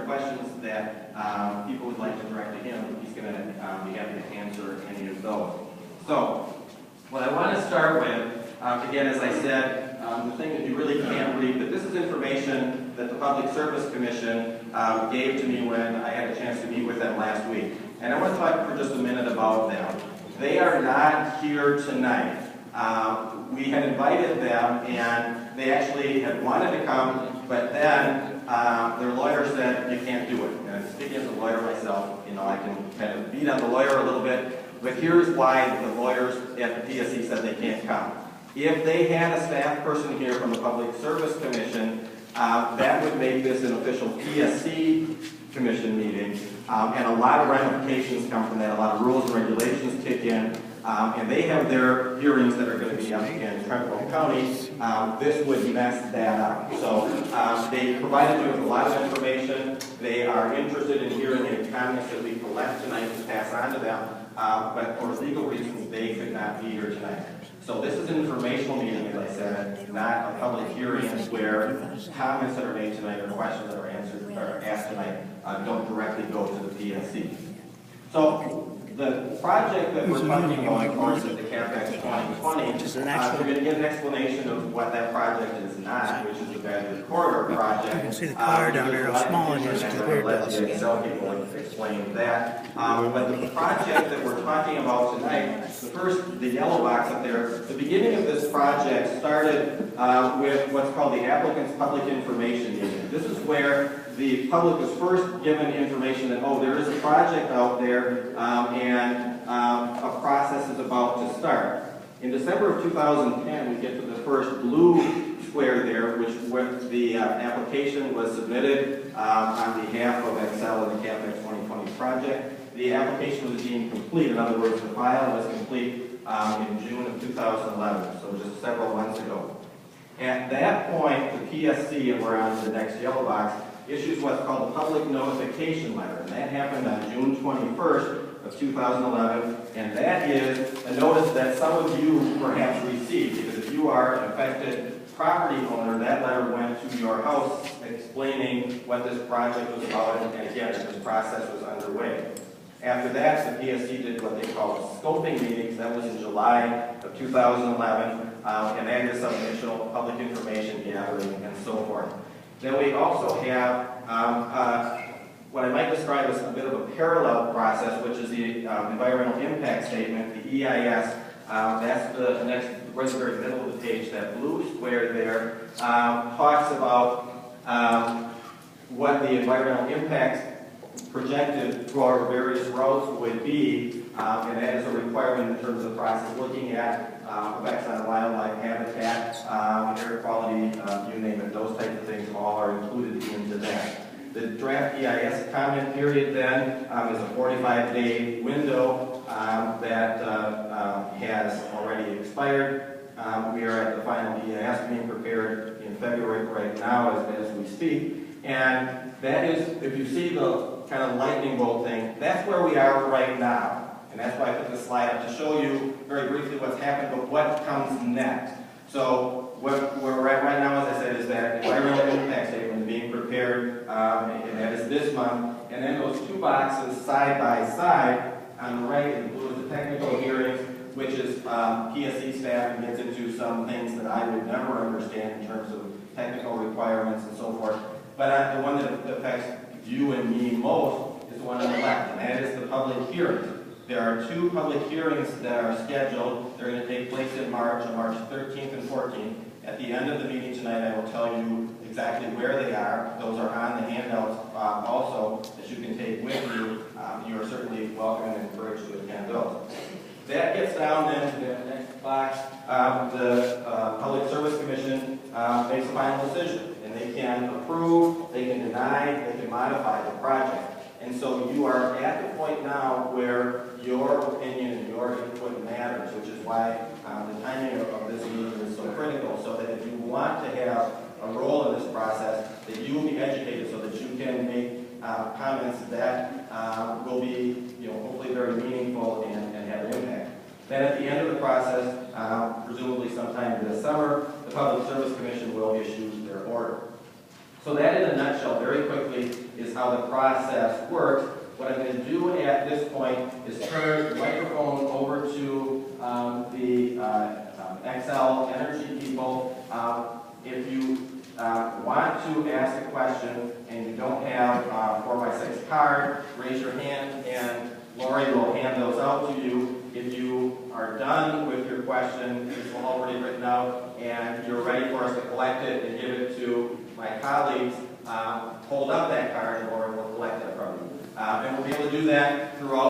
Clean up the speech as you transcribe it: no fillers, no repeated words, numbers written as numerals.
are questions that people would like to direct to him, he's going to be happy to answer any of those. So, what I want to start with, again, as I said, the thing that you really can't read, but this is information that the Public Service Commission gave to me when I had a chance to meet with them last week. And I want to talk for just a minute about them. They are not here tonight. We had invited them, and they actually had wanted to come, but then their lawyer said, you can't do it. And speaking as a lawyer myself, you know, I can kind of beat on the lawyer a little bit, but here's why the lawyers at the PSC said they can't come. If they had a staff person here from the Public Service Commission, that would make this an official PSC Commission meeting, and a lot of ramifications come from that. A lot of rules and regulations kick in, and they have their hearings that are going to be up in Trumbull County. This would mess that up. So they provided you with a lot of information. They are interested in hearing any comments that we collect tonight to pass on to them, but for legal reasons, they could not be here tonight. So this is an informational meeting, as I said, not a public hearing where comments that are made tonight or questions that are answered or asked tonight don't directly go to the PSC. So the project that we're talking about, of course, is the CapEx 2020. We're going to get an explanation of what that project is not, which is the Badger Corridor project. You can see the car down there, how small it is compared to us. Excel people explain that. But the project that we're talking about tonight, the yellow box up there, the beginning of this project started with what's called the applicant's public information meeting. This is where the public was first given information that, oh, there is a project out there and a process is about to start. In December of 2010, we get to the first blue square there, which the application was submitted on behalf of Excel and the CapEx 2020 project. The application was deemed complete. In other words, the file was complete in June of 2011, so just several months ago. At that point, the PSC, and we're on to the next yellow box, issues what's called a public notification letter, and that happened on June 21st of 2011, and that is a notice that some of you perhaps received, because if you are an affected property owner, that letter went to your house explaining what this project was about, and again, that this process was underway. After that, the PSC did what they call scoping meetings. That was in July of 2011, and that is some initial public information gathering and so forth. Then we also have what I might describe as a bit of a parallel process, which is the environmental impact statement, the EIS. That's the next, right in the very middle of the page, that blue square there, talks about what the environmental impact projected for our various routes would be, and that is a requirement in terms of the process, looking at effects on wildlife habitat, air quality, you name it, those types of things all are included into that. The draft EIS comment period then is a 45-day window that has already expired. We are at the final EIS being prepared in February right now as we speak. And that is, if you see the kind of lightning bolt thing, that's where we are right now. And that's why I put this slide up to show you very briefly what's happened, but what comes next. So where we're at right now, as I said, is that environmental impact statement being prepared, and that is this month. And then those two boxes side by side on the right in blue is the technical hearings, which is PSC staff and gets into some things that I would never understand in terms of technical requirements and so forth. But the one that affects you and me most is the one on the left, and that is the public hearings. There are two public hearings that are scheduled. They're going to take place in March, on March 13th and 14th. At the end of the meeting tonight, I will tell you exactly where they are. Those are on the handouts also that you can take with you. You are certainly welcome and encouraged to attend those. That gets down then to the next box. The Public Service Commission makes a final decision, and they can approve, they can deny, they can modify the project. And so you are at the point now where your opinion and your input matters, which is why the timing of this meeting is so critical, so that if you want to have a role in this process, that you will be educated so that you can make comments that will be, hopefully very meaningful and have an impact. Then at the end of the process, presumably sometime this summer, the Public Service Commission will issue their order. So that in a nutshell, very quickly, is is how the process works. What I'm going to do at this point is turn the microphone over to the XL Energy people. If you want to ask a question and you don't have a 4x6 card, raise your hand and Lori will hand those out to you. If you are done with your question, it's already written out, and you're ready for us to collect it and give it to my colleagues, hold up that card and Lori will collect it from you. And we'll be able to do that throughout